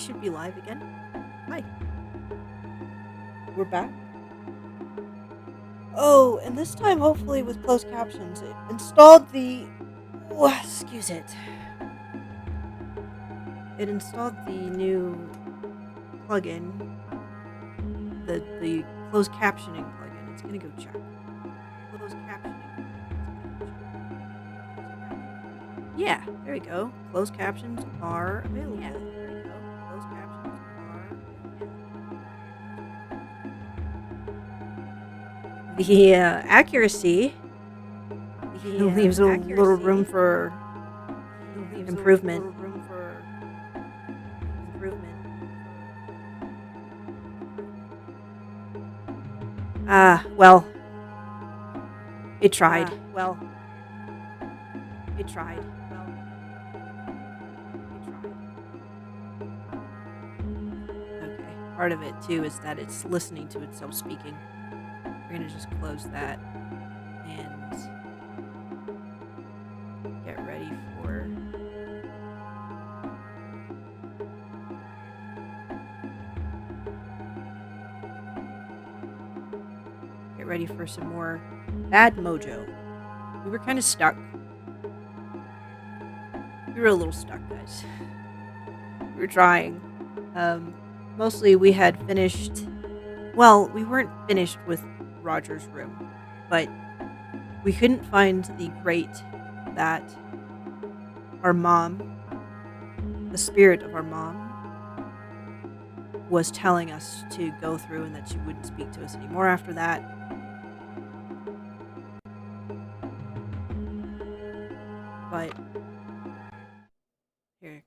should be live again. Hi. We're back. Oh, and this time hopefully with closed captions. It installed the... Oh, excuse it. It installed the new plugin. The closed captioning plugin. It's gonna go check. Closed captioning. Yeah, there we go. Closed captions are available. Yeah, there we go. Closed captions are available. The accuracy leaves a little room for improvement. Well, it tried. It tried. Okay. Part of it too is that it's listening to itself speaking. We're gonna just close that and get ready for some more BAD MOJO. We were kind of stuck. We were a little stuck, guys. We were trying. Mostly we had finished... Well, we weren't finished with Roger's room, but we couldn't find the grate that our mom, the spirit of our mom, was telling us to go through, and that she wouldn't speak to us anymore after that. But here,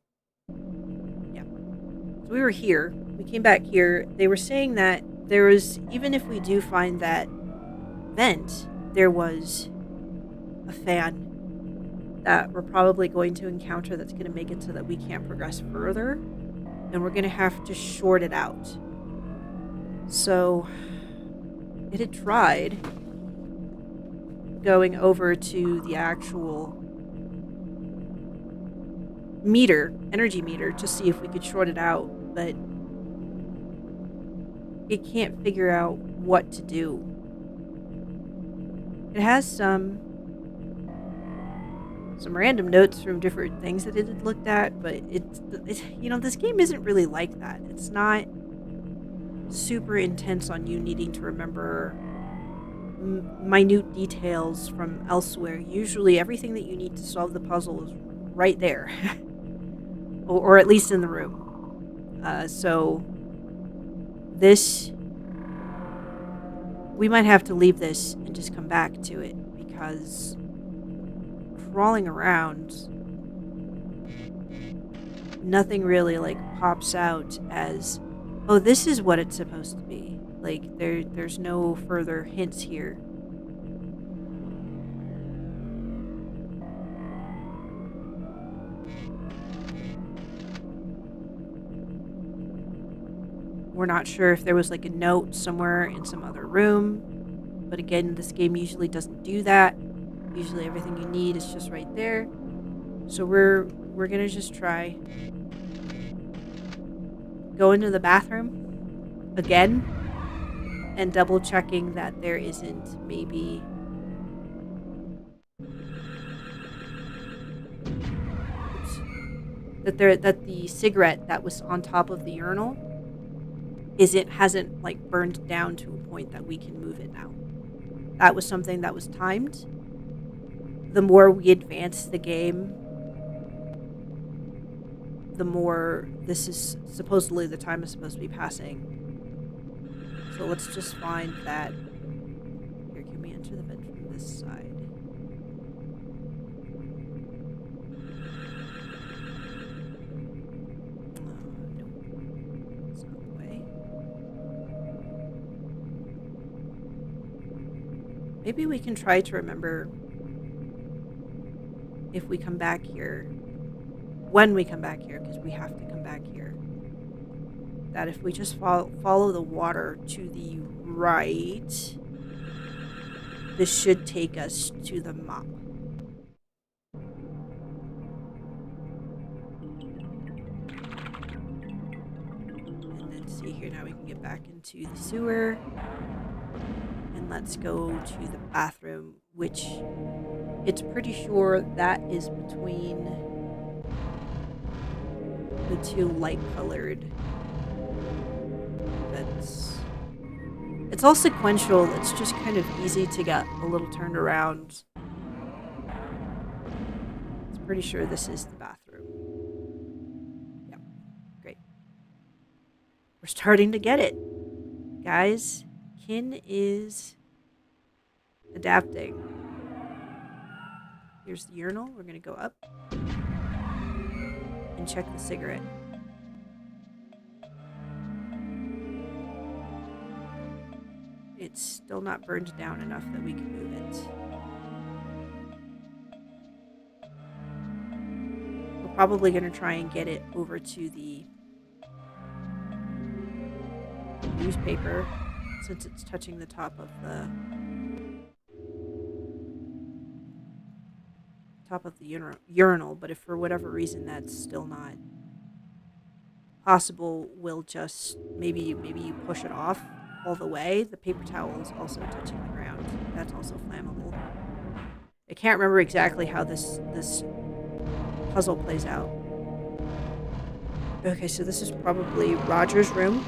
yeah. So we were here. We came back here. They were saying that there was, even if we do find that vent, there was a fan that we're probably going to encounter that's going to make it so that we can't progress further, and we're going to have to short it out. So it had tried going over to the actual energy meter, to see if we could short it out, but it can't figure out what to do. It has some random notes from different things that it had looked at, but it's this game isn't really like that. It's not super intense on you needing to remember minute details from elsewhere. Usually everything that you need to solve the puzzle is right there. or at least in the room. So this, we might have to leave this and just come back to it, because crawling around, nothing really pops out as, oh, this is what it's supposed to be. There's no further hints here. We're not sure if there was a note somewhere in some other room, but again, this game usually doesn't do that. Usually everything you need is just right there. So we're gonna just try go into the bathroom again and double checking that there isn't maybe that the cigarette that was on top of the urinal hasn't burned down to a point that we can move it now. That was something that was timed. The more we advance the game, the more this is supposedly the time is supposed to be passing. So let's just find that. Here, can we enter the vent from this side? No, that's not the way. Maybe we can try to remember if we come back here, when we come back here, because we have to come back here, that if we just follow the water to the right, this should take us to the mop. see here. Now we can get back into the sewer. And let's go to the bathroom, which it's pretty sure that is between the two light-colored vents. It's all sequential. It's just kind of easy to get a little turned around. It's pretty sure this is the bathroom. Yep. Great. We're starting to get it. Guys, Kin is adapting. Here's the urinal. We're going to go up and check the cigarette. It's still not burned down enough that we can move it. We're probably going to try and get it over to the newspaper since it's touching the top of the urinal, but if for whatever reason that's still not possible, we'll just maybe you push it off all the way. The paper towel is also touching the ground. That's also flammable. I can't remember exactly how this puzzle plays out. Okay, so this is probably Roger's room.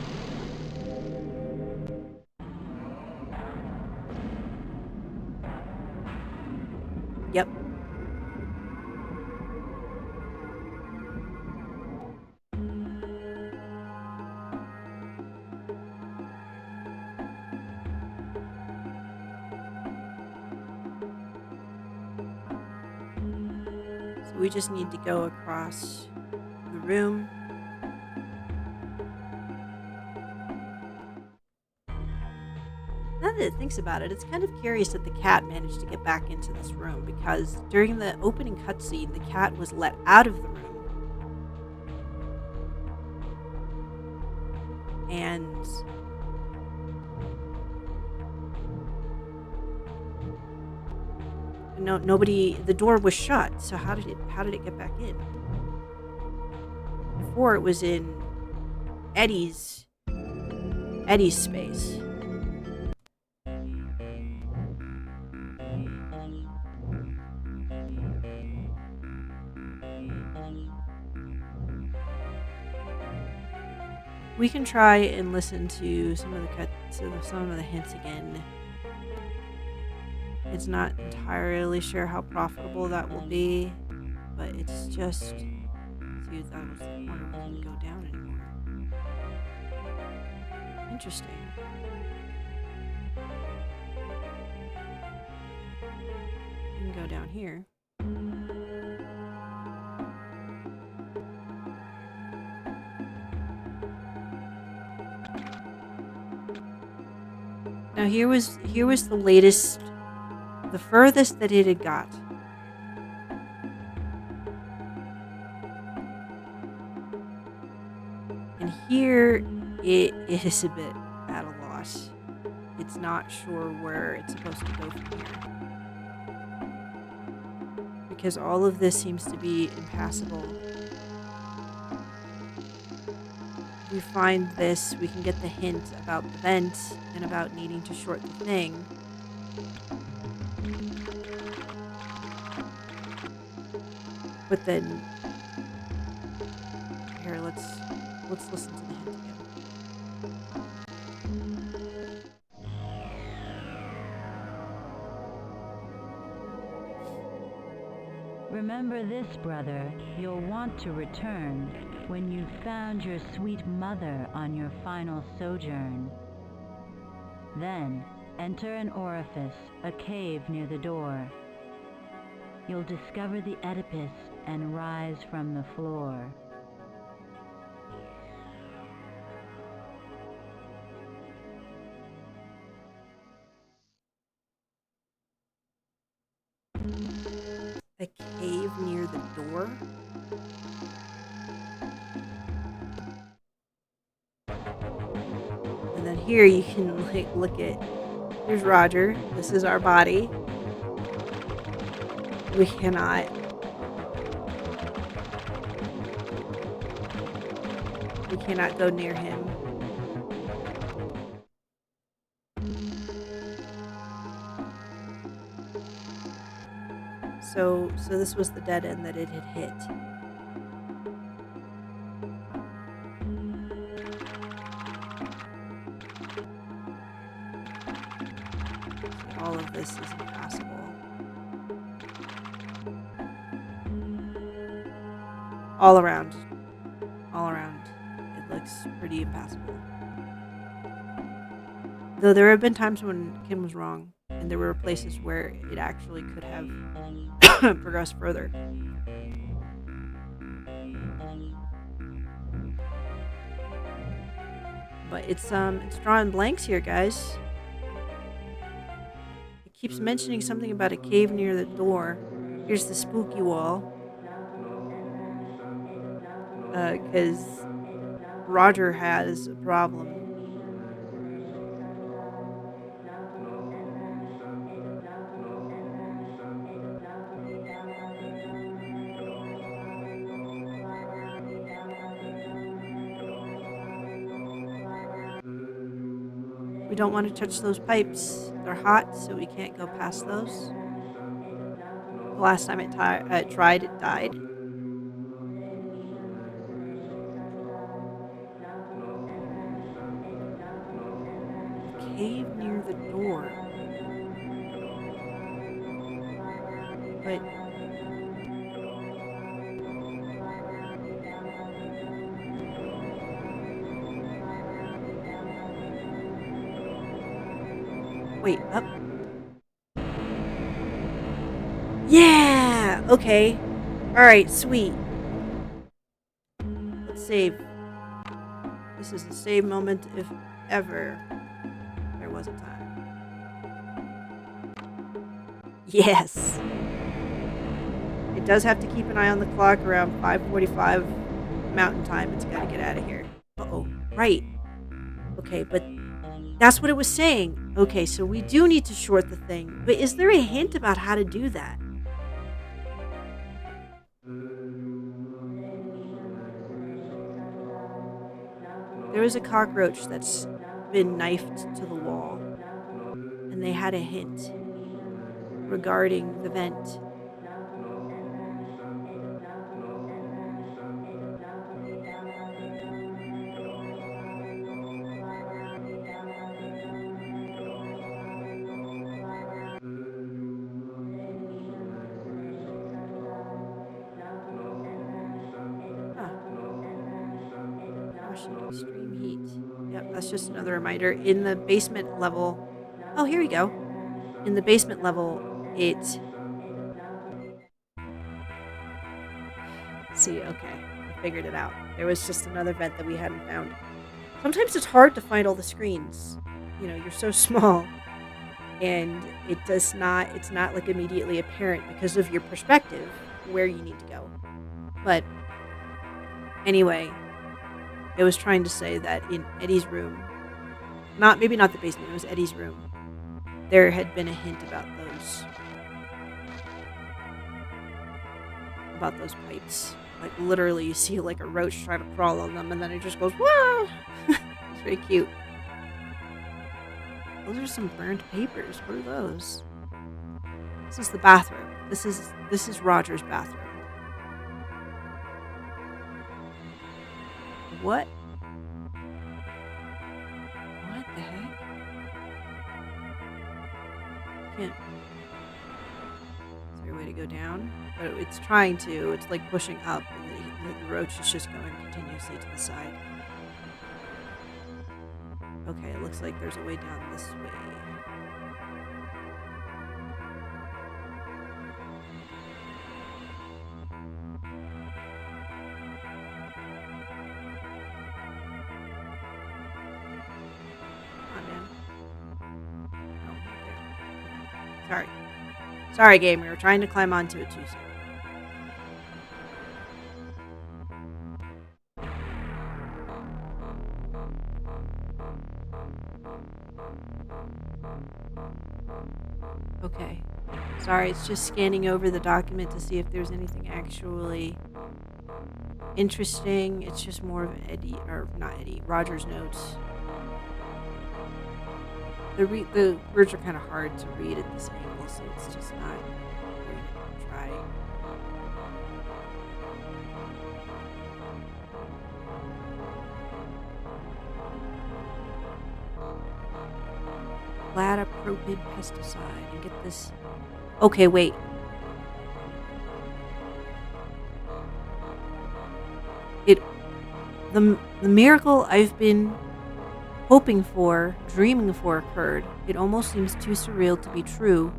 Yep. So we just need to go across the room. Now that it thinks about it, it's kind of curious that the cat managed to get back into this room, because during the opening cutscene, the cat was let out of the room. And nobody, the door was shut, so how did it get back in? Before it was in Eddie's space. We can try and listen to some of the hints again. It's not entirely sure how profitable that will be, but it's just, see, that was the corner doesn't go down anymore. Interesting. We can go down here. Now here was the latest, the furthest that it had got. And here it is a bit at a loss. It's not sure where it's supposed to go from here. Because all of this seems to be impassable. We find this, we can get the hint about the vent and about needing to short the thing. But then, here, let's listen to the hint again. Remember this, brother, you'll want to return when you've found your sweet mother on your final sojourn. Then, enter an orifice, a cave near the door. You'll discover the Oedipus and rise from the floor. A cave near the door? And then here you can look at, here's Roger, this is our body. We cannot go near him. So this was the dead end that it had hit. See, all of this is impassable. All around, it looks pretty impassable. Though there have been times when Kim was wrong, and there were places where it actually could have progressed further. But it's drawing blanks here, guys. It keeps mentioning something about a cave near the door. Here's the spooky wall. Because Roger has a problem. We don't want to touch those pipes. They're hot, so we can't go past those. The last time it tried, it died. A cave near the door. But wait, up. Yeah! Okay. Alright, sweet. Let's save. This is a save moment if ever there was a time. Yes! It does have to keep an eye on the clock around 5:45 Mountain Time. It's gotta get out of here. Uh-oh. Right. Okay, but that's what it was saying. Okay, so we do need to short the thing. But is there a hint about how to do that? There is a cockroach that's been knifed to the wall. And they had a hint regarding the vent. Extreme heat. Yep, that's just another reminder. In the basement level... Oh, here we go. In the basement level, it... See, okay. I figured it out. There was just another vent that we hadn't found. Sometimes it's hard to find all the screens. You know, you're so small. And it's not like immediately apparent because of your perspective where you need to go. But anyway... It was trying to say that in Eddie's room, maybe not the basement, it was Eddie's room, there had been a hint about those pipes. Like literally you see like a roach trying to crawl on them and then it just goes, whoa! It's very cute. Those are some burnt papers. What are those? This is the bathroom. This is Roger's bathroom. What? What the heck? Can't. Is there a way to go down? But it's trying to. It's like pushing up, and the roach is just going continuously to the side. Okay, it looks like there's a way down this way. Sorry, game. We were trying to climb onto it too soon. Okay. Sorry, it's just scanning over the document to see if there's anything actually interesting. It's just more of Roger's notes. The words are kind of hard to read at this angle, so it's just not going to try. guy. Bladapropid pesticide. And get this. Okay, wait. It. The miracle I've been hoping for, dreaming for, occurred. It almost seems too surreal to be true.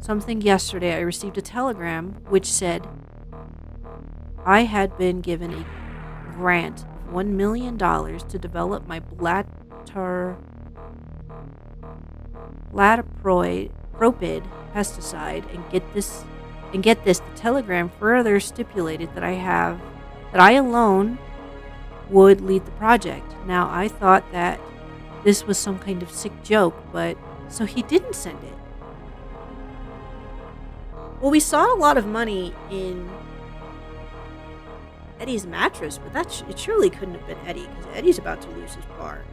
Something yesterday I received a telegram which said I had been given a grant of $1 million to develop my bladapropid pesticide, and get this, the telegram further stipulated that I alone would lead the project. Now, I thought that this was some kind of sick joke, but so he didn't send it. Well, we saw a lot of money in Eddie's mattress, but it surely couldn't have been Eddie, because Eddie's about to lose his bar.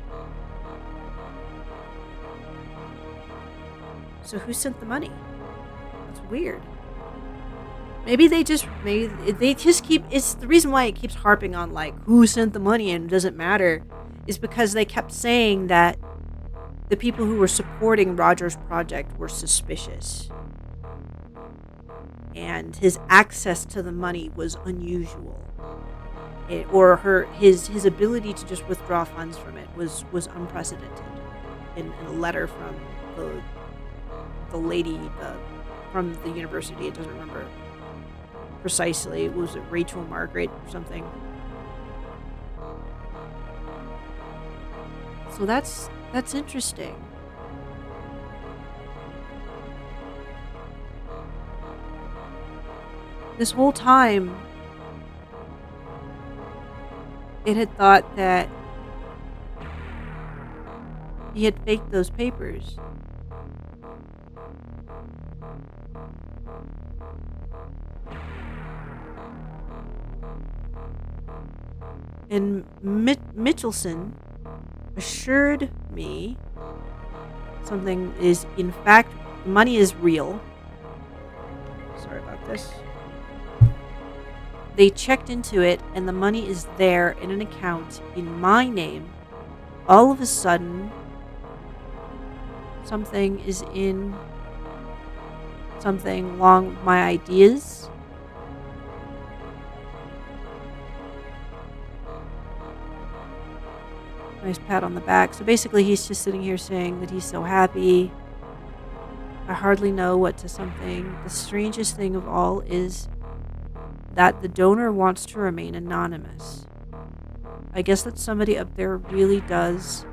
So who sent the money? That's weird. Maybe they just keep, it's the reason why it keeps harping on like who sent the money and it doesn't matter is because they kept saying that the people who were supporting Roger's project were suspicious. And his access to the money was unusual. His ability to just withdraw funds from it was unprecedented. In a letter from the lady from the university, it doesn't remember precisely. Was it Rachel Margaret or something? So that's interesting. This whole time, it had thought that he had faked those papers. And Mitchelson assured me something is, in fact, the money is real. Sorry about this. They checked into it, and the money is there in an account in my name. All of a sudden, something is in something along my ideas. Nice pat on the back. So basically, he's just sitting here saying that he's so happy. I hardly know what to something. The strangest thing of all is that the donor wants to remain anonymous. I guess that somebody up there really does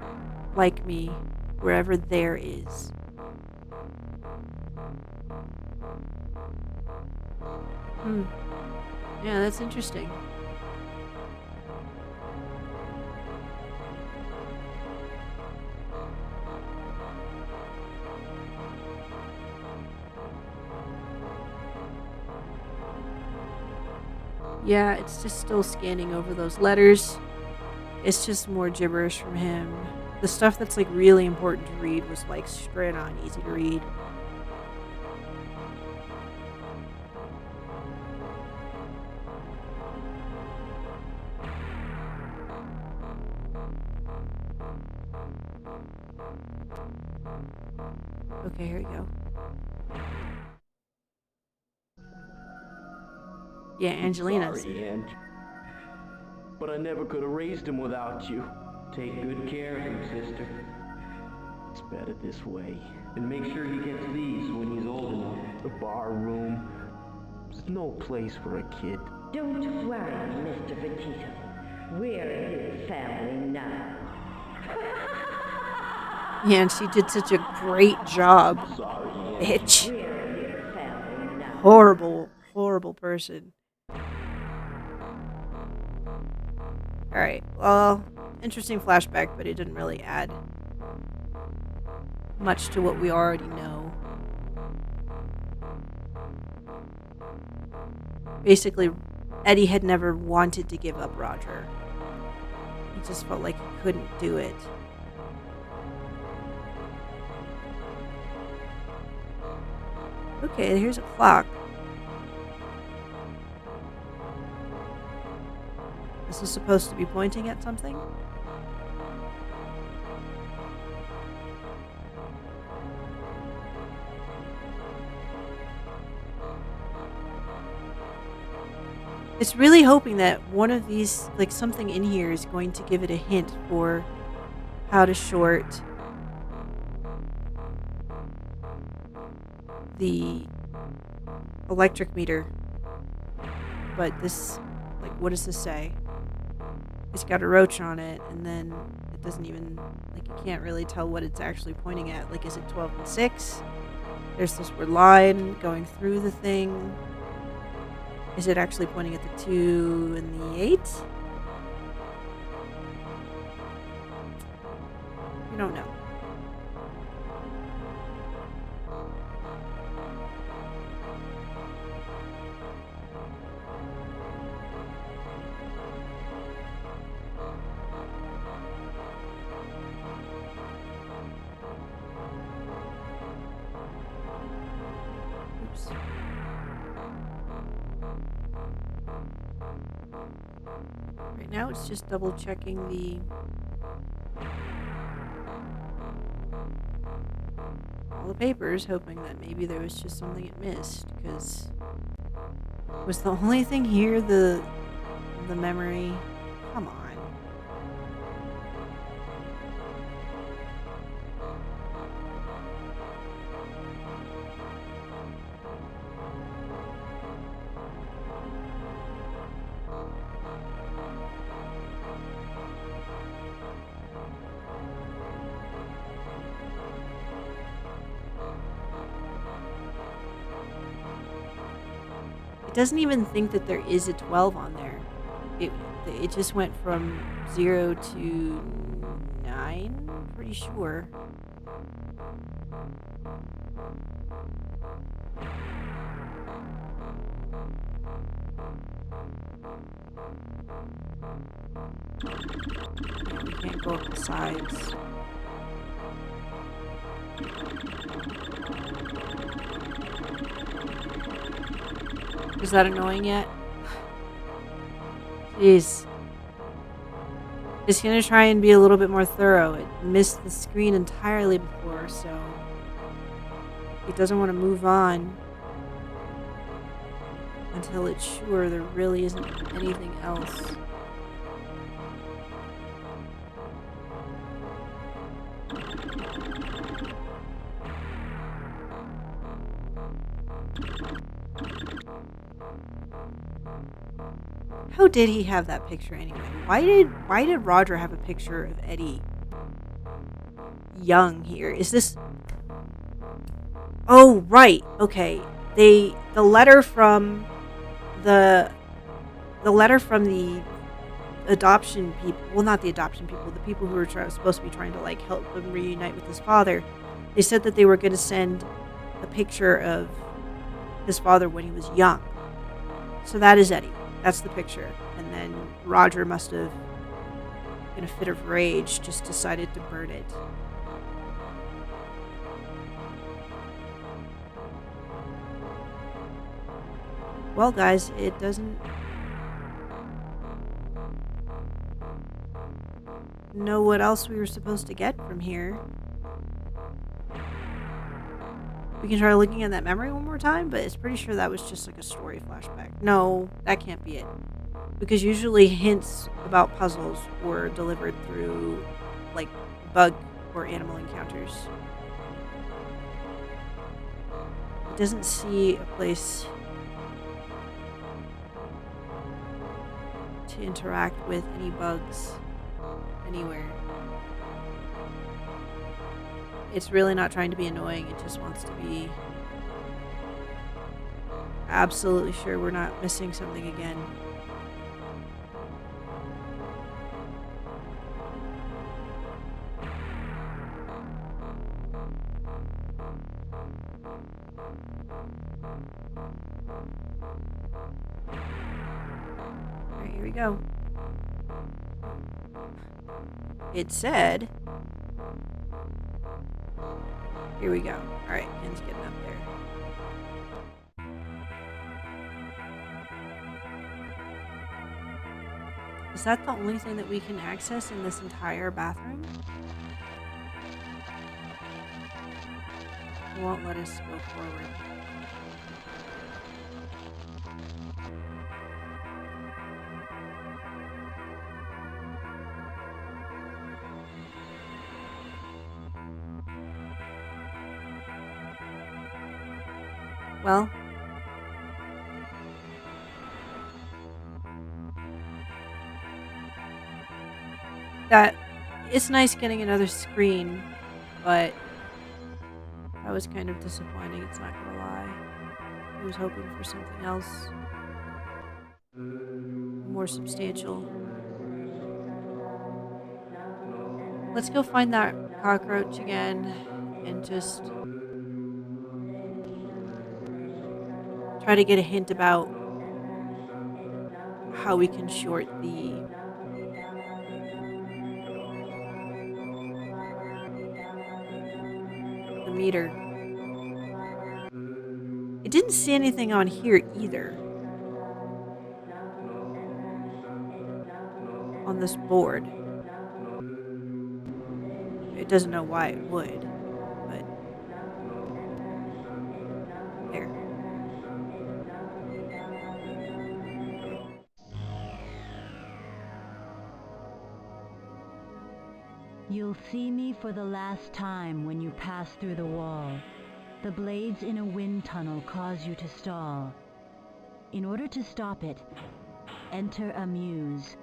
like me, wherever there is. Yeah, that's interesting. Yeah, it's just still scanning over those letters. It's just more gibberish from him. The stuff that's like really important to read was like straight on easy to read. Okay, here we go. Yeah, Angelina. Sorry, Aunt. But I never could have raised him without you. Take good care of him, sister. It's better this way. And make sure he gets these when he's old enough. The bar room. There's no place for a kid. Don't worry, Mr. Petito. We're his family now. Yeah, and she did such a great job. Sorry, Aunt. Bitch. We're his family now. Horrible, horrible person. Alright, well, interesting flashback, but it didn't really add much to what we already know. Basically, Eddie had never wanted to give up Roger. He just felt like he couldn't do it. Okay, here's a clock. This is supposed to be pointing at something? It's really hoping that one of these, like something in here, is going to give it a hint for how to short the electric meter. But this, like, what does this say? It's got a roach on it, and then it doesn't even, like, you can't really tell what it's actually pointing at. Like, is it 12 and 6? There's this weird line going through the thing. Is it actually pointing at the 2 and the 8? We don't know. Oops. Right now it's just double checking all the papers, hoping that maybe there was just something it missed, because was the only thing here the memory? Come on. It doesn't even think that there is a 12 on there. It just went from 0 to 9, pretty sure. Yeah, we can't go up the sides. Is that annoying yet? Jeez. It's gonna try and be a little bit more thorough. It missed the screen entirely before, so it doesn't want to move on until it's sure there really isn't anything else. How did he have that picture anyway? Why did Roger have a picture of Eddie young here? Is this... Oh, right. Okay. The letter from the adoption people, well, not the adoption people, the people who were supposed to be trying to, like, help him reunite with his father, they said that they were going to send a picture of his father when he was young. So that is Eddie. That's the picture. And then Roger must have, in a fit of rage, just decided to burn it. Well, guys, it doesn't know what else we were supposed to get from here. We can try looking at that memory one more time, but it's pretty sure that was just like a story flashback. No, that can't be it. Because usually hints about puzzles were delivered through, like, bug or animal encounters. It doesn't see a place to interact with any bugs anywhere. It's really not trying to be annoying, it just wants to be absolutely sure we're not missing something again. Alright, here we go. It said... Here we go. Alright, Ken's getting up there. Is that the only thing that we can access in this entire bathroom? It won't let us go forward. Well, that it's nice getting another screen, but that was kind of disappointing, it's not gonna lie. I was hoping for something else more substantial. Let's go find that cockroach again and just try to get a hint about how we can short the meter. It didn't say anything on here either. On this board. It doesn't know why it would, but there. You'll see me for the last time when you pass through the wall. The blades in a wind tunnel cause you to stall. In order to stop it, enter a muse.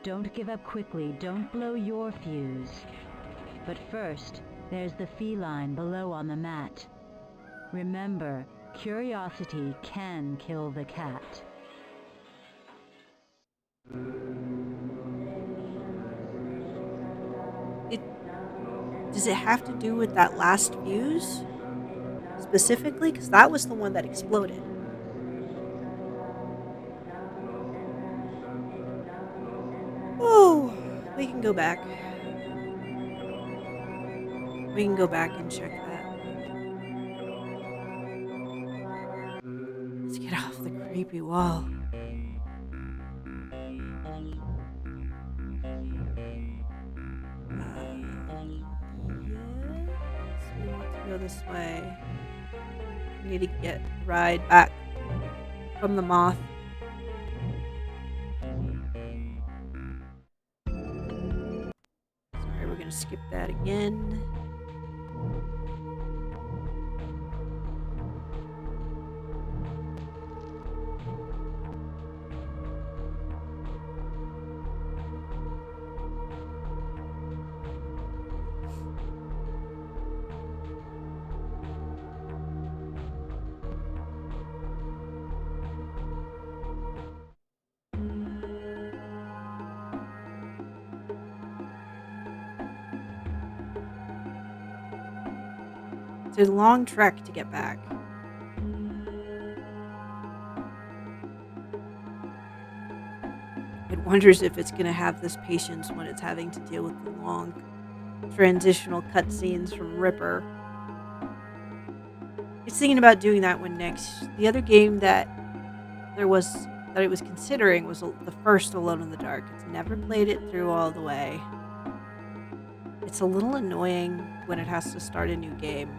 Don't give up quickly, don't blow your fuse. But first, there's the feline below on the mat. Remember, curiosity can kill the cat. Does it have to do with that last fuse? Specifically? Because that was the one that exploded. Oh, we can go back. We can go back and check that. Let's get off the creepy wall. Yes, we want to go this way. We need to get ride back from the moth. Sorry, we're gonna skip that again. It's a long trek to get back. It wonders if it's going to have this patience when it's having to deal with the long transitional cutscenes from Ripper. It's thinking about doing that one next. The other game that it was considering was the first Alone in the Dark. It's never played it through all the way. It's a little annoying when it has to start a new game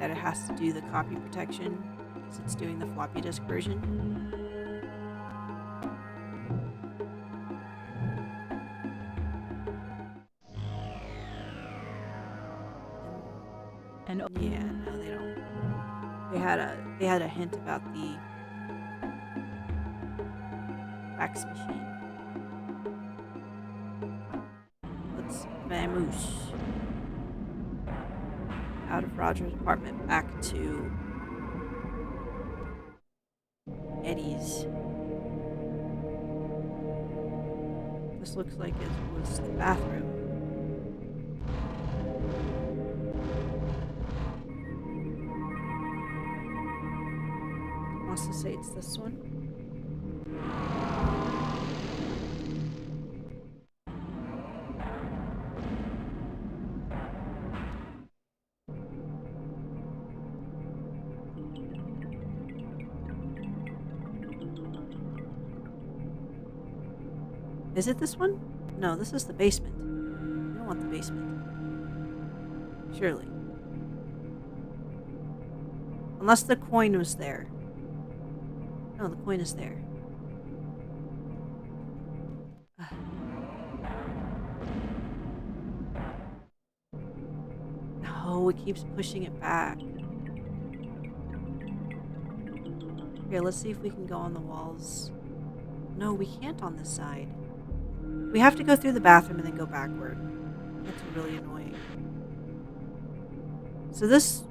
that it has to do the copy protection because it's doing the floppy disk version. And yeah, no, they don't. They had a hint about the fax machine. Let's vamoose out of Roger's apartment back to Eddie's. This looks like it was the bathroom. Wants to say it's this one. Is it this one? No, this is the basement. I don't want the basement. Surely. Unless the coin was there. No, the coin is there. No, it keeps pushing it back. Here, let's see if we can go on the walls. No, we can't on this side. We have to go through the bathroom and then go backward. That's really annoying. So this...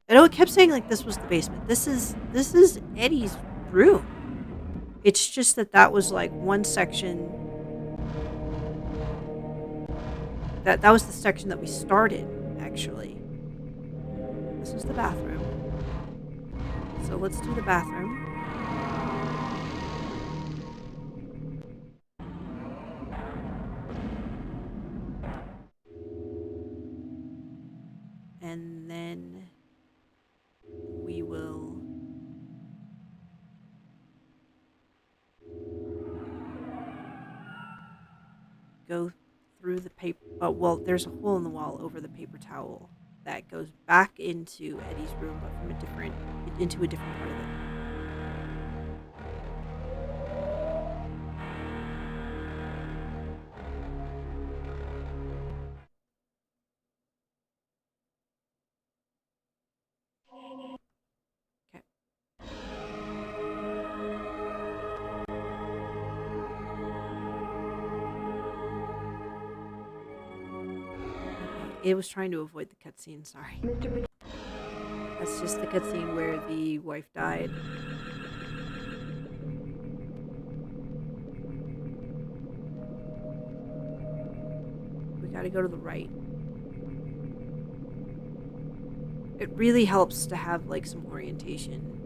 I know it kept saying like this was the basement. This is Eddie's room. It's just that was like one section. That was the section that we started, actually. This is the bathroom. So let's do the bathroom. And then we will go through the paper. Oh, well, there's a hole in the wall over the paper towel that goes back into Eddie's room, but from into a different part of it. Okay. It was trying to avoid the cutscene, sorry. That's just the cutscene where the wife died. We gotta go to the right. It really helps to have like some orientation.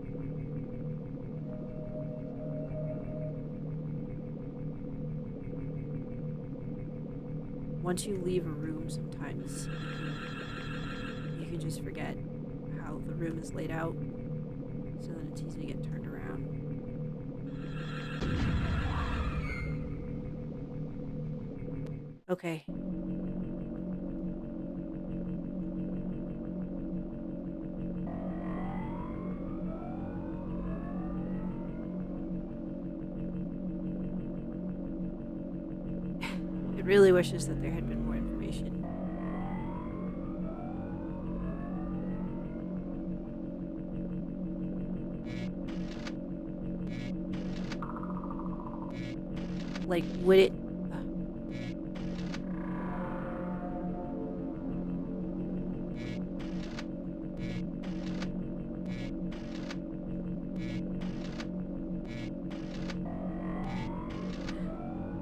Once you leave a room, sometimes you can just forget how the room is laid out, so that it's easy to get turned around. Okay. It really wishes that there had been more information. Like, would it...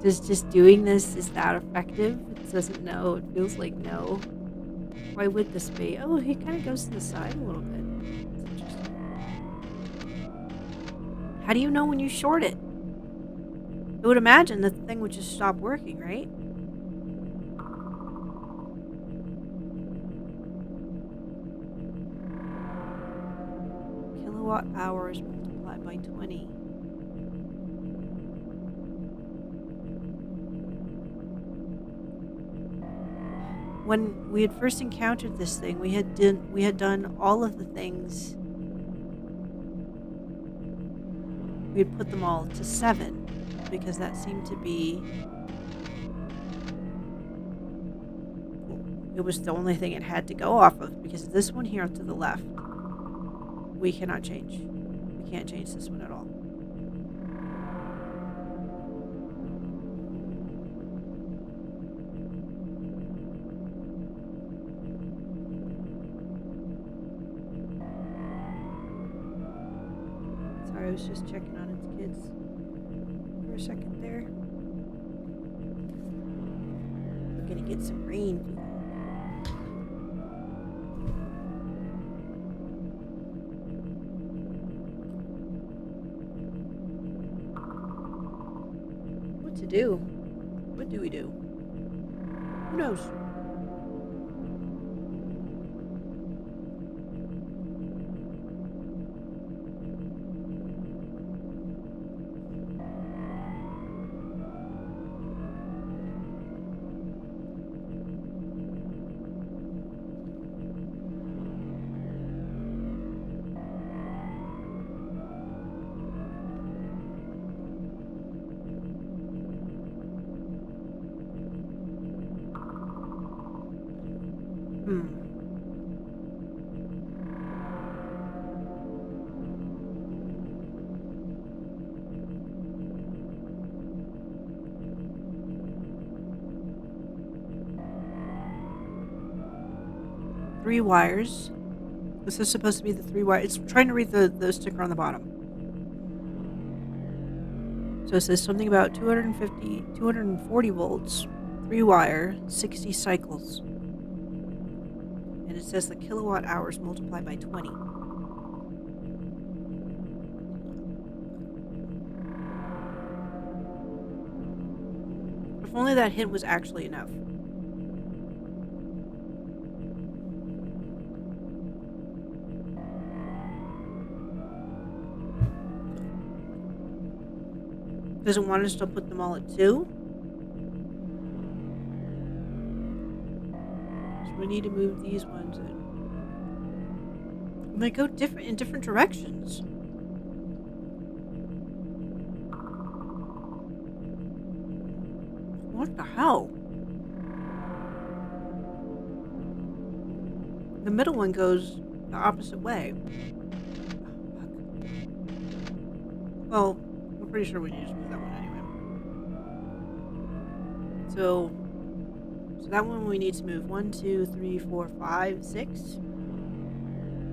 Does just doing this, is that effective? It doesn't know. It feels like no. Why would this be? Oh, he kind of goes to the side a little bit. That's interesting. How do you know when you short it? I would imagine that the thing would just stop working, right? Kilowatt hours multiplied by 20. When we had first encountered this thing, we had done all of the things. We had put them all to 7 because that seemed to be. It was the only thing it had to go off of, because this one here to the left, we cannot change. We can't change this one at all. Sorry, I was just checking on its kids for a second there. We're gonna get some rain food. What to do? What do we do? Who knows? Hmm. Three wires. This is supposed to be the three wires. It's trying to read the sticker on the bottom. So it says something about 240 volts, 3 wire, 60 cycles. And it says the kilowatt hours multiplied by 20. If only that hint was actually enough. Does it want us to put them all at 2? So we need to move these ones in. And they go in different directions. What the hell? The middle one goes the opposite way. Well, I'm pretty sure we need to move that one anyway. So that one we need to move 1, 2, 3, 4, 5, 6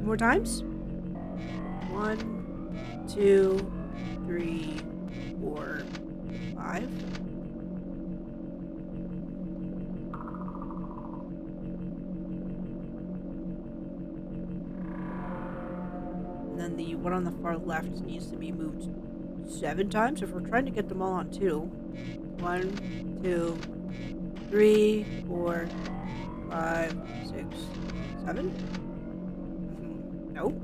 more times. 1, 2, 3, 4, 5. And then the one on the far left needs to be moved 7 times if we're trying to get them all on 2. 1, 2, 3, 4, 5, 6, 7. Nope.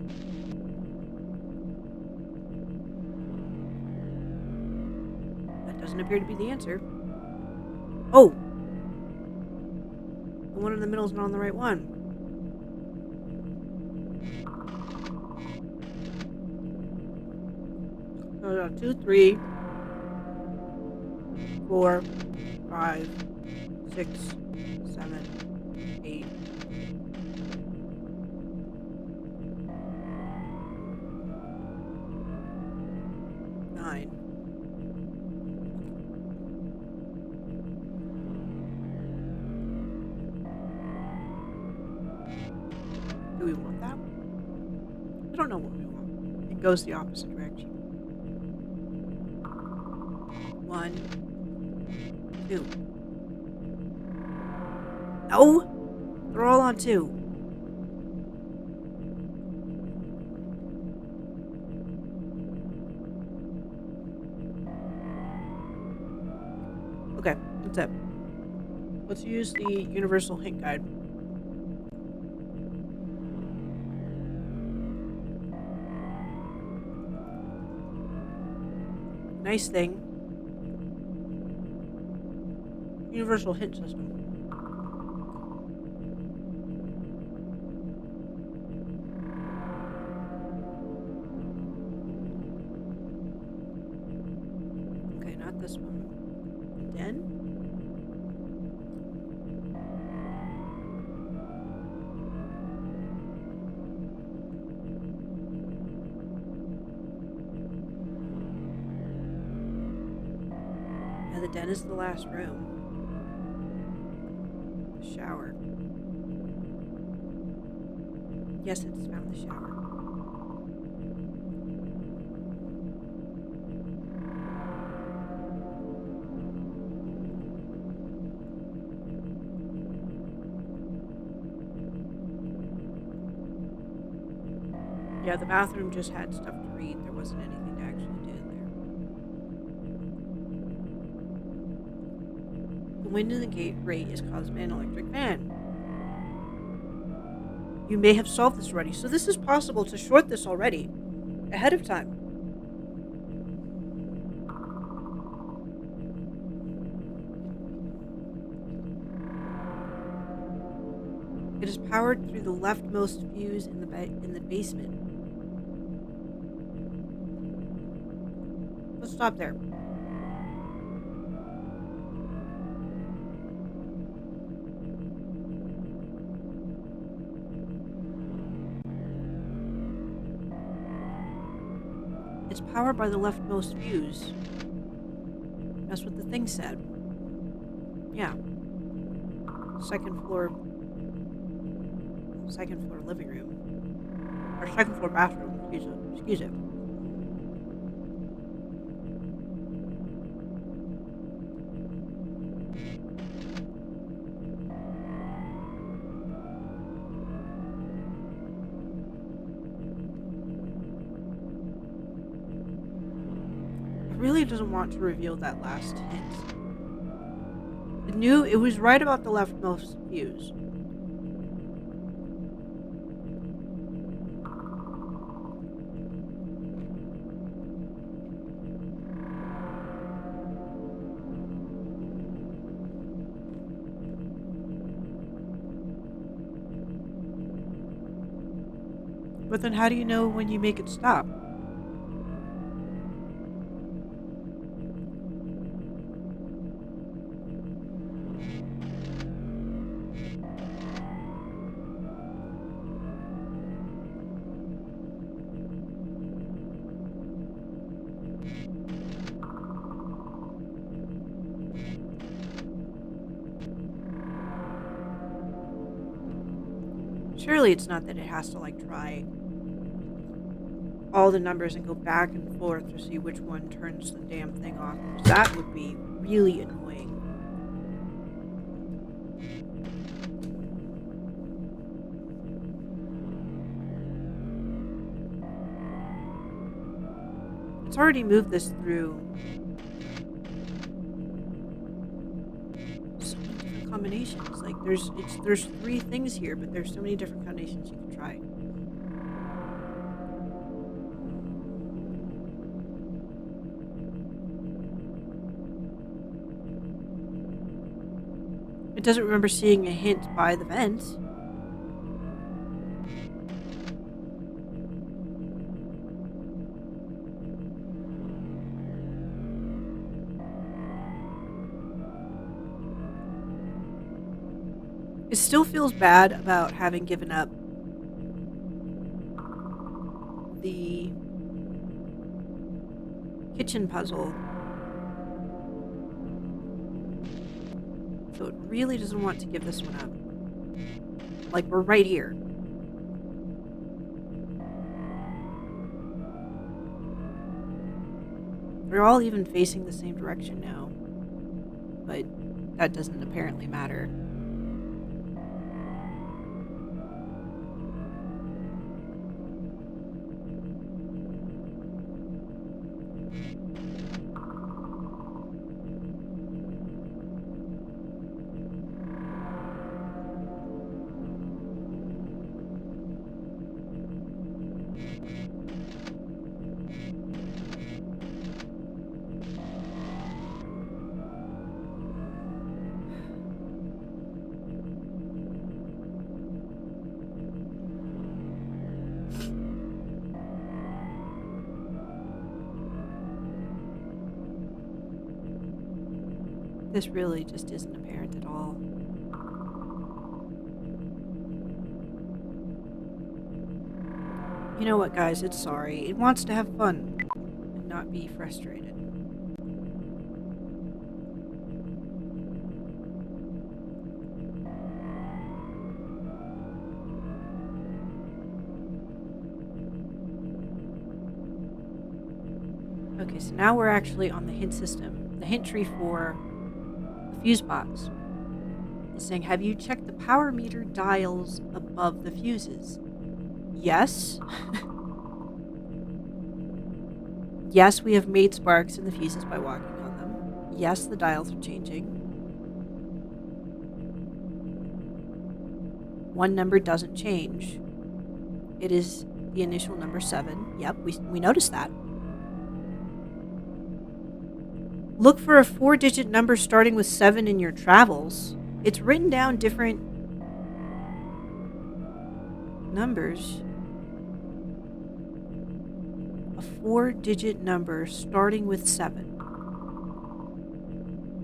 That doesn't appear to be the answer. Oh! The one in the middle is not on the right one. So 2, 3, 4, 5, 6, 7, 8. Do we want that? I don't know what we want. It goes the opposite direction. 1, 2. No! They're all on 2. Okay, that's it. Let's use the universal hint guide. Nice thing. Universal hint system. Okay, not this one. Den? Yeah, the den is the last room. The shower. Yes, it's found the shower. Yeah, the bathroom just had stuff to read. There wasn't anything to actually do in there. The wind in the gate grate is caused by an electric fan. You may have solved this already. So this is possible to short this already. Ahead of time. It is powered through the leftmost fuse in the basement. Let's stop there. is powered by the leftmost fuse. That's what the thing said. Yeah. Second floor living room. Or second floor bathroom, excuse it. Really doesn't want to reveal that last hint. It knew it was right about the leftmost fuse. But then how do you know when you make it stop? Surely it's not that it has to like try all the numbers and go back and forth to see which one turns the damn thing off. That would be really annoying. It's already moved this through so many different combinations. Like there's 3 things here, but there's so many different combinations you can try. It doesn't remember seeing a hint by the vent. It still feels bad about having given up the kitchen puzzle. So it really doesn't want to give this one up. Like, we're right here. We're all even facing the same direction now. But that doesn't apparently matter. This really just isn't apparent at all. You know what, guys? It's sorry. It wants to have fun and not be frustrated. Okay, so now we're actually on the hint system. The hint tree for the fuse box is saying, have you checked the power meter dials above the fuses? Yes. Yes, we have made sparks in the fuses by walking on them. Yes, the dials are changing. One number doesn't change. It is the initial number 7. Yep, we noticed that. Look for a 4-digit number starting with 7 in your travels. It's written down different numbers. A 4-digit number starting with 7.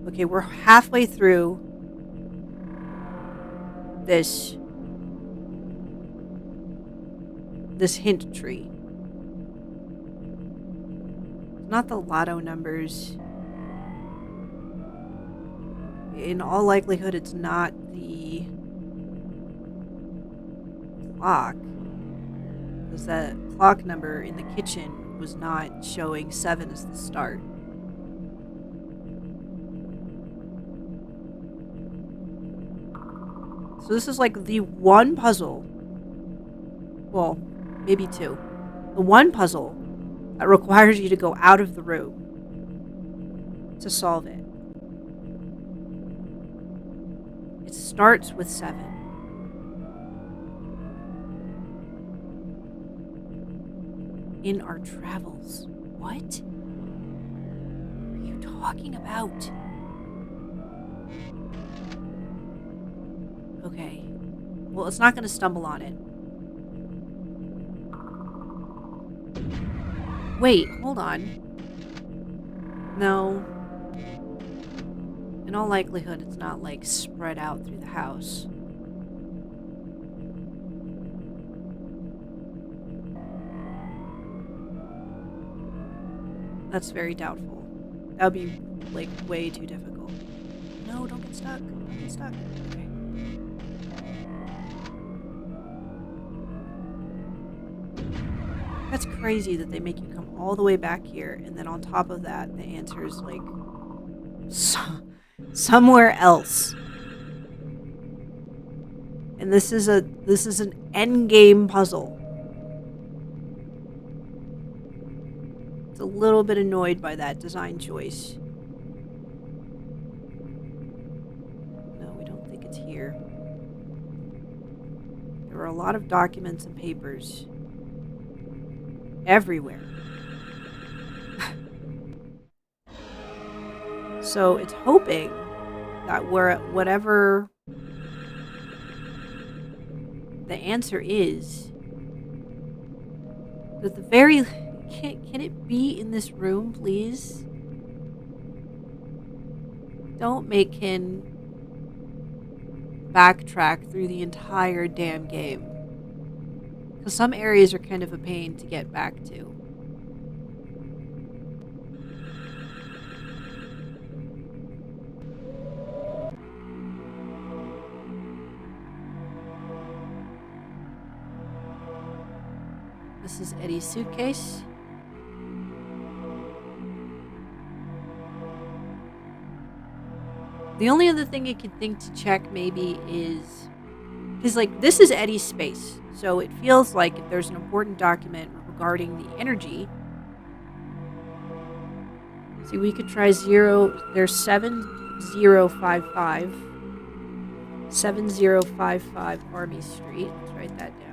Okay, we're halfway through this hint tree. not the lotto numbers. In all likelihood, it's not the clock. Because that clock number in the kitchen was not showing 7 as the start. So this is like the one puzzle. Well, maybe two. The one puzzle that requires you to go out of the room to solve it. It starts with 7. In our travels. What are you talking about? Okay. Well, it's not going to stumble on it. Wait, hold on. No. In all likelihood, it's not, like, spread out through the house. That's very doubtful. That would be, like, way too difficult. No, don't get stuck. Don't get stuck. Okay. That's crazy that they make you come all the way back here, and then on top of that, the answer is, like, somewhere else. And this is an endgame puzzle. It's a little bit annoyed by that design choice. No, we don't think it's here. There are a lot of documents and papers everywhere. So it's hoping that whatever the answer is, that the very... Can it be in this room, please? Don't make him backtrack through the entire damn game. Because some areas are kind of a pain to get back to. This is Eddie's suitcase. The only other thing I could think to check maybe is... Because, like, this is Eddie's space. So it feels like if there's an important document regarding the energy... See, we could try 0... There's 7055. 7055 Army Street. Let's write that down.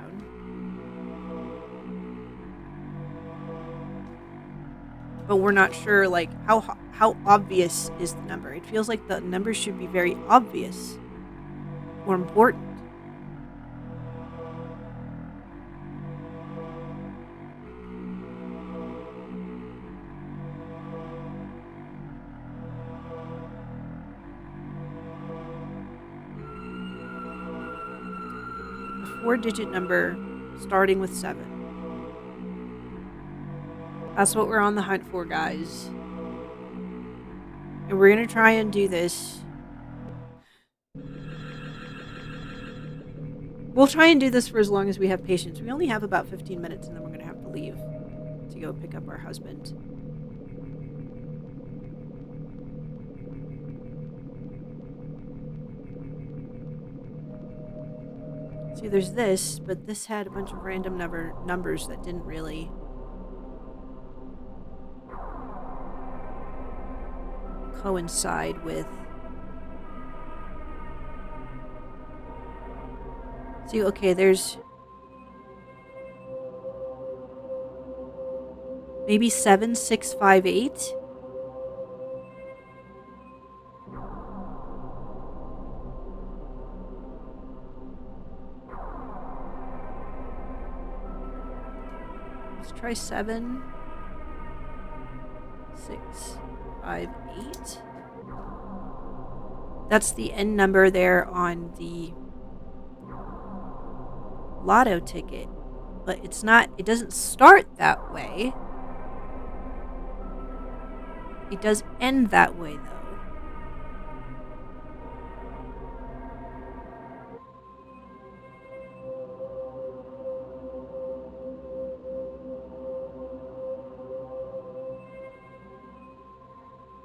But we're not sure, like, how obvious is the number. It feels like the number should be very obvious or important. A 4-digit number starting with 7. That's what we're on the hunt for, guys. And we're going to try and do this. We'll try and do this for as long as we have patience. We only have about 15 minutes and then we're going to have to leave to go pick up our husband. See, there's this, but this had a bunch of random numbers that didn't really... coincide with... See, okay, there's... maybe 7658? Let's try 7, 6, 5, 8. That's the end number there on the lotto ticket, but it's not, it doesn't start that way. It does end that way, though.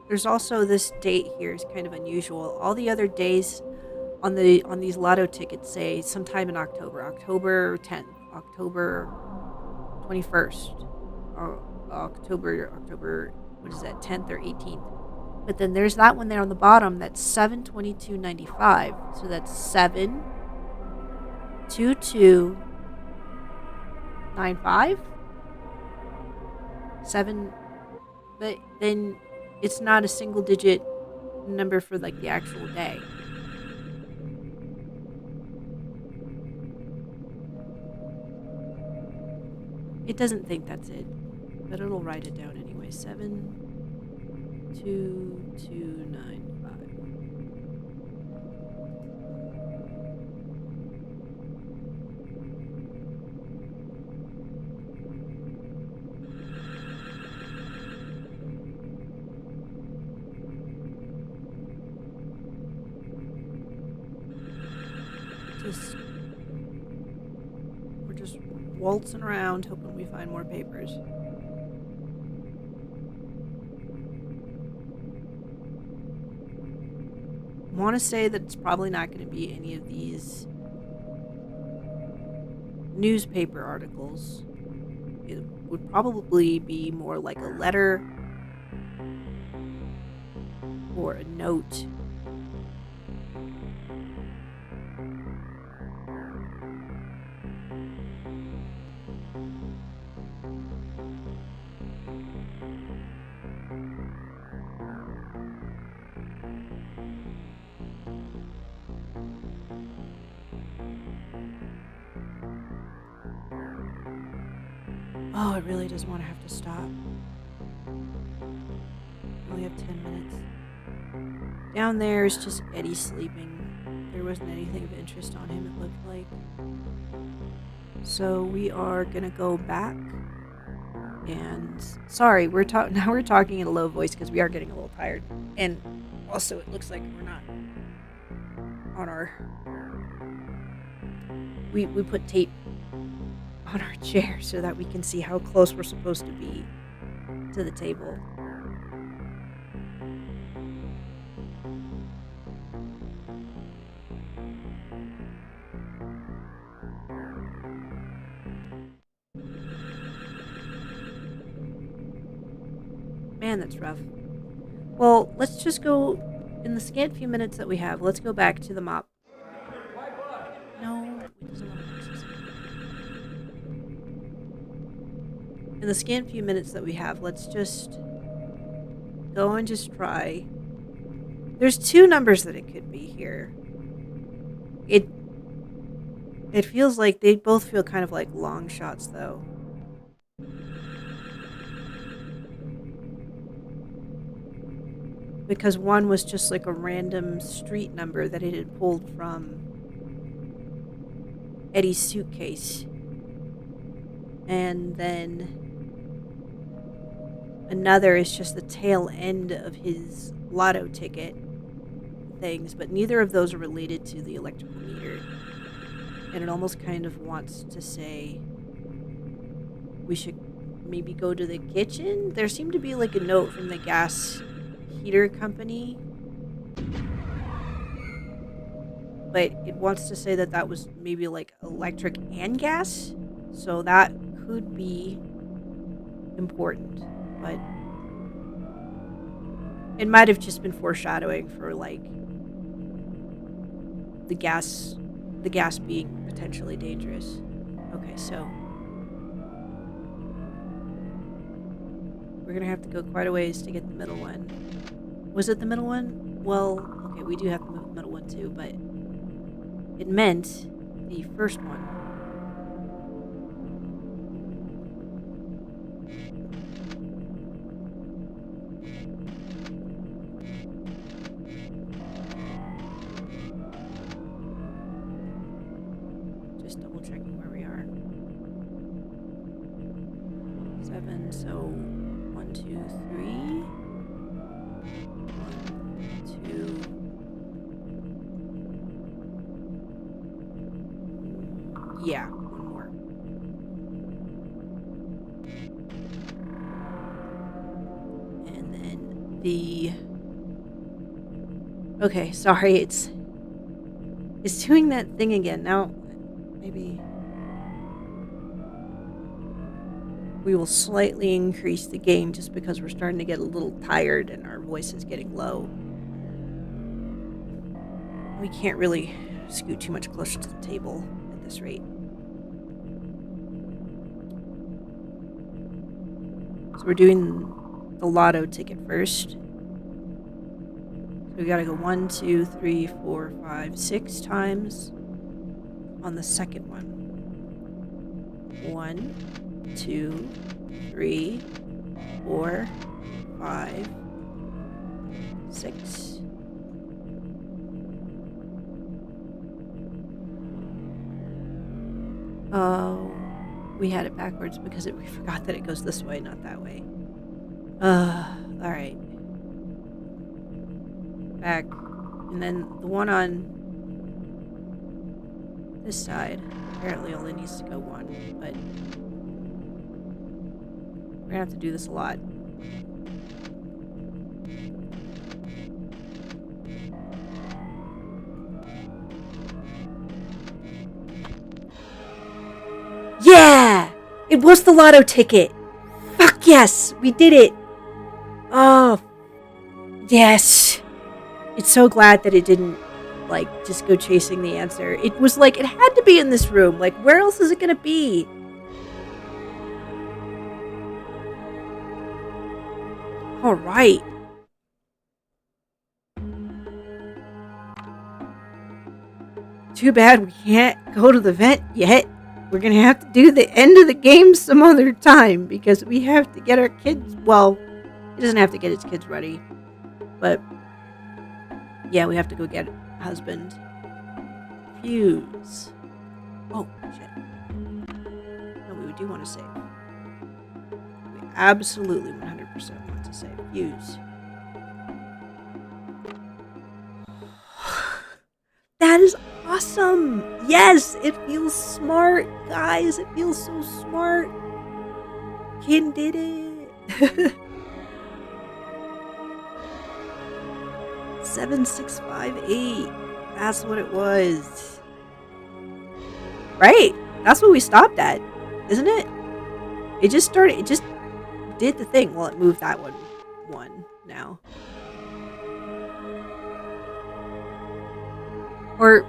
There's also this date here is kind of unusual. All the other days on these lotto tickets say sometime in October, October 10th, October 21st, or October, what is that, 10th or 18th. But then there's that one there on the bottom that's 7/22/95. So that's 7/22/95. 7, but then it's not a single digit number for like the actual day. It doesn't think that's it, but it'll write it down anyway. 7/22/95. We're just waltzing around hoping we find more papers. I want to say that it's probably not going to be any of these newspaper articles. It would probably be more like a letter or a note. Oh, it really doesn't want to have to stop. We only have 10 minutes. Down there is just Eddie sleeping. There wasn't anything of interest on him, it looked like. So we are gonna go back. And sorry, now we're talking in a low voice because we are getting a little tired. And also it looks like we're not on our... We put tape on our chair so that we can see how close we're supposed to be to the table. Man, that's rough. Well, let's just go, in the scant few minutes that we have, let's go back to the mop. No, it doesn't want to access it. In the scant few minutes that we have, let's just go and just try. There's two numbers that it could be here. It feels like they both feel kind of like long shots, though. Because one was just like a random street number that it had pulled from Eddie's suitcase. And then another is just the tail end of his lotto ticket things, but neither of those are related to the electrical meter. And it almost kind of wants to say we should maybe go to the kitchen. There seemed to be like a note from the gas heater company, but it wants to say that that was maybe like electric and gas, so that could be important, but it might have just been foreshadowing for like the gas being potentially dangerous. Okay, so we're gonna have to go quite a ways to get the middle one. Was it the middle one? Well, okay, we do have to move the middle one too, but it meant the first one. Just double checking where we are. 7, so 1, 2, 3. Yeah, one more. And then the... Okay, sorry, it's doing that thing again. Now, maybe we will slightly increase the gain just because we're starting to get a little tired and our voice is getting low. We can't really scoot too much closer to the table at this rate. So we're doing the lotto ticket first. So we gotta go 1, 2, 3, 4, 5, 6 times on the second one. 1, 2, 3, 4, 5, 6. Oh, we had it backwards because we forgot that it goes this way, not that way. Alright. Back. And then the one on this side apparently only needs to go 1, but we're gonna have to do this a lot. Yeah! It was the lotto ticket! Fuck yes! We did it! Oh, yes! It's so glad that it didn't, like, just go chasing the answer. It was like, it had to be in this room. Like, where else is it gonna be? Alright. Too bad we can't go to the vent yet. We're gonna have to do the end of the game some other time because we have to get our kids. Well, he doesn't have to get his kids ready, but yeah, we have to go get husband. Fuse. Oh shit! No, we do want to save. We absolutely 100% want to save. Fuse. That is awesome! Yes! It feels smart, guys! It feels so smart! Kin did it! 7658. That's what it was. Right! That's what we stopped at, isn't it? It just started, it just did the thing. Well, it moved that one now. Or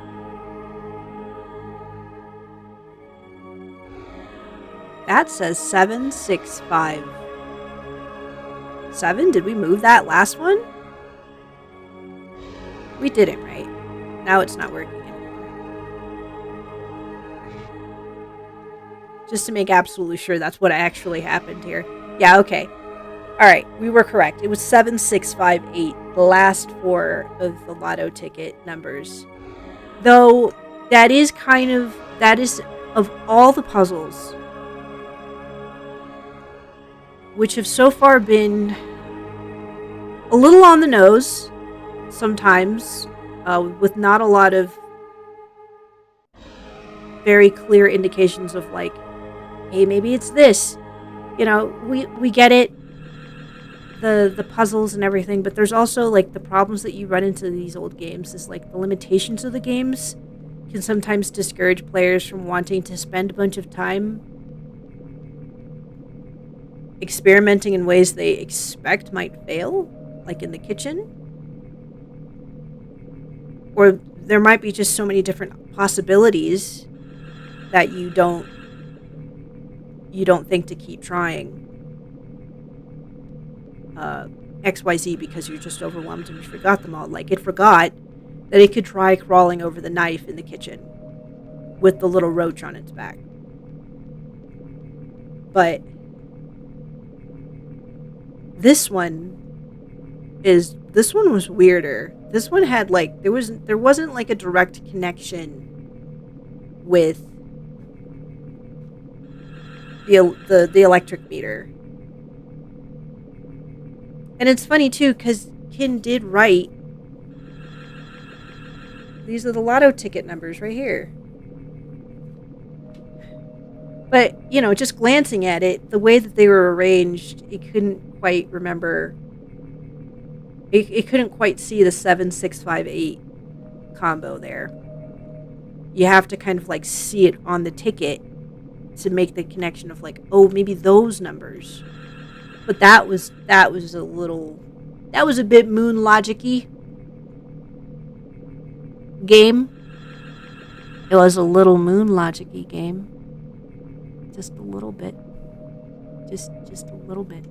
that says 7657. Did we move that last one? We didn't, right? Now it's not working anymore. Just to make absolutely sure that's what actually happened here. Yeah, okay. Alright, we were correct. It was 7658, the last 4 of the lotto ticket numbers. Though, that is of all the puzzles, which have so far been a little on the nose, sometimes, with not a lot of very clear indications of like, hey, maybe it's this. You know, we get it, the puzzles and everything, but there's also like the problems that you run into these old games is like the limitations of the games can sometimes discourage players from wanting to spend a bunch of time experimenting in ways they expect might fail, like in the kitchen. Or there might be just so many different possibilities that you don't think to keep trying XYZ because you're just overwhelmed and you forgot them all. Like, it forgot that it could try crawling over the knife in the kitchen with the little roach on its back. But this one was weirder. This one had like there wasn't like a direct connection with the electric meter. And it's funny too cuz Kin did write these are the lotto ticket numbers right here. But, just glancing at it, the way that they were arranged, it couldn't quite remember. It couldn't quite see the 7658 combo there. You have to kind of like see it on the ticket to make the connection of like, oh, maybe those numbers. But that was a little, that was a bit moon logic-y game. It was a little moon logic-y game. Just a little bit. Just a little bit.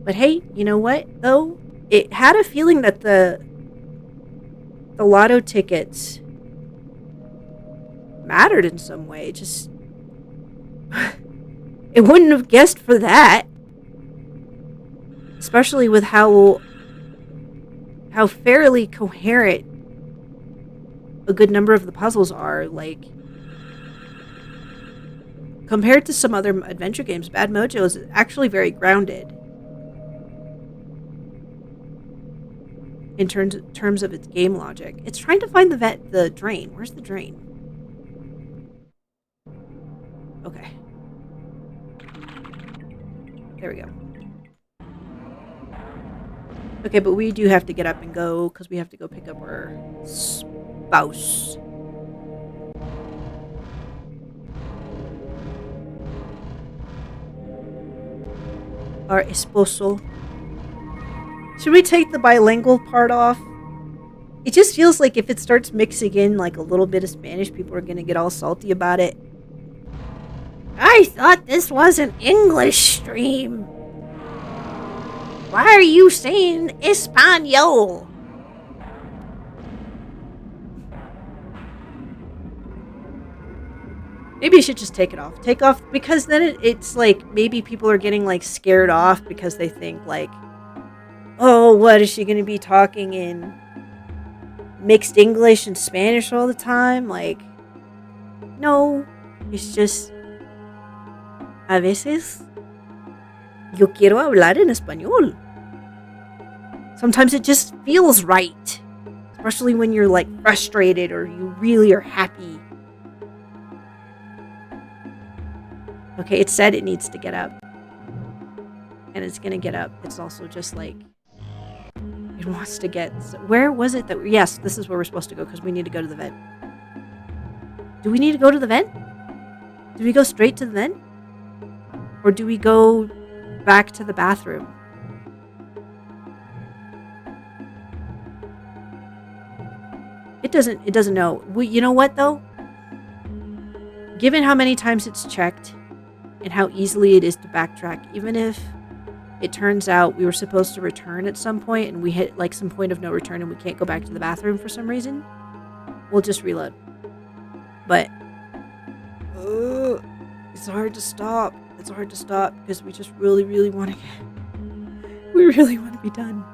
But hey, you know what though? It had a feeling that the lotto tickets mattered in some way. Just it wouldn't have guessed for that. Especially with how fairly coherent a good number of the puzzles are. Like, compared to some other adventure games, BAD MOJO is actually very grounded in terms of its game logic. It's trying to find the drain. Where's the drain? Okay. There we go. Okay, but we do have to get up and go because we have to go pick up our spouse. Our esposo. Should we take the bilingual part off? It just feels like if it starts mixing in like a little bit of Spanish, people are going to get all salty about it. I thought this was an English stream. Why are you saying Espanol? Maybe you should just take it off. Take off, because then it's like maybe people are getting like scared off because they think like, oh, what is she going to be talking in mixed English and Spanish all the time? Like, no, it's just a veces yo quiero hablar en español. Sometimes it just feels right, especially when you're like frustrated or you really are happy. Okay, it said it needs to get up. And it's gonna get up. It's also just like, it wants to get... Where was it that... Yes, this is where we're supposed to go because we need to go to the vent. Do we need to go to the vent? Do we go straight to the vent? Or do we go back to the bathroom? It doesn't know. You know what though? Given how many times it's checked and how easily it is to backtrack, even if it turns out we were supposed to return at some point and we hit like some point of no return and we can't go back to the bathroom for some reason, we'll just reload. But it's hard to stop. It's hard to stop because we just really, really want to we really want to be done.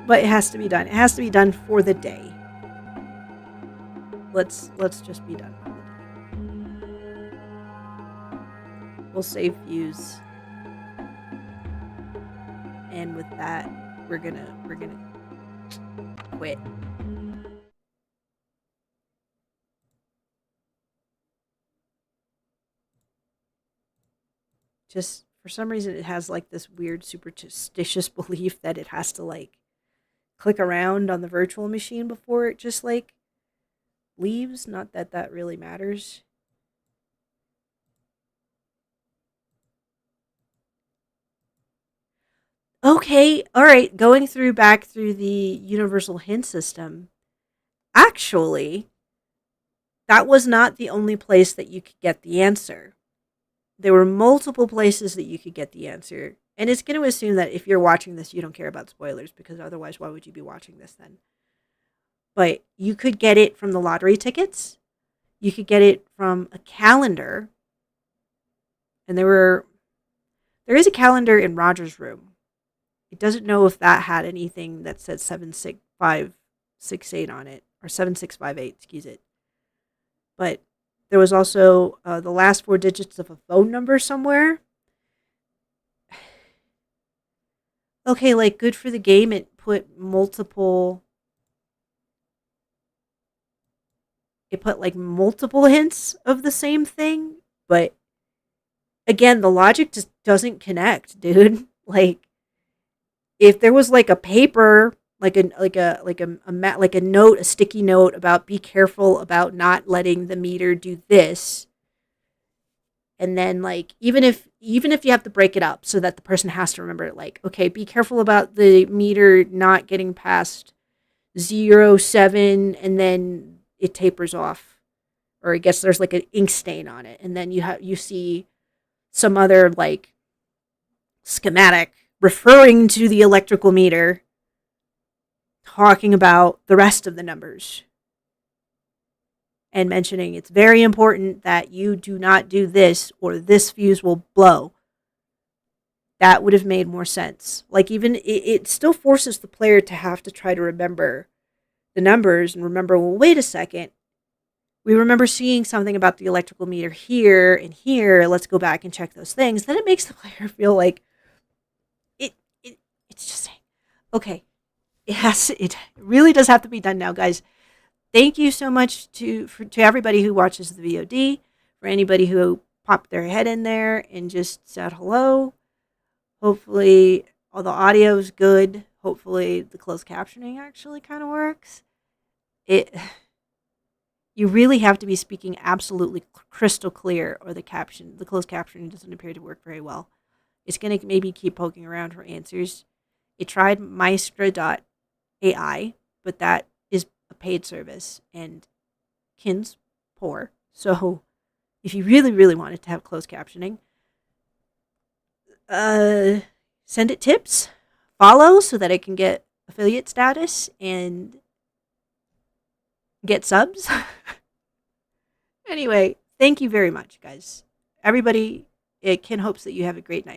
But it has to be done. It has to be done for the day. Let's just be done. We'll save views. And with that, we're gonna quit. Just for some reason it has like this weird superstitious belief that it has to like click around on the virtual machine before it just like leaves. Not that that really matters. Okay, alright, going back through the universal hint system. Actually, that was not the only place that you could get the answer. There were multiple places that you could get the answer. And it's going to assume that if you're watching this, you don't care about spoilers, because otherwise, why would you be watching this then? But you could get it from the lottery tickets. You could get it from a calendar. And there is a calendar in Roger's room. It doesn't know if that had anything that said 76568 on it, or 7658, excuse it. But there was also the last 4 digits of a phone number somewhere. Okay, like, good for the game. It put multiple it put like multiple hints of the same thing, but again, the logic just doesn't connect, dude. Like, if there was like a paper, like a note, a sticky note about be careful about not letting the meter do this, and then like even if you have to break it up so that the person has to remember it, like, okay, be careful about the meter not getting past 0.7, and then it tapers off, or I guess there's like an ink stain on it, and then you see some other like schematic referring to the electrical meter talking about the rest of the numbers and mentioning it's very important that you do not do this or this fuse will blow. That would have made more sense. Like, even it still forces the player to have to try to remember the numbers and remember, well, wait a second. We remember seeing something about the electrical meter here and here. Let's go back and check those things. Then it makes the player feel like it's just saying, okay, it really does have to be done now, guys. Thank you so much to everybody who watches the VOD, for anybody who popped their head in there and just said hello. Hopefully all the audio is good. Hopefully the closed captioning actually kind of works. You really have to be speaking absolutely crystal clear, or the closed captioning doesn't appear to work very well. It's going to maybe keep poking around for answers. It tried Maestra.ai, but that is a paid service, and Kin's poor. So if you really, really wanted to have closed captioning, send it tips, follow so that it can get affiliate status and get subs. Anyway, thank you very much, guys. Everybody, Kin hopes that you have a great night.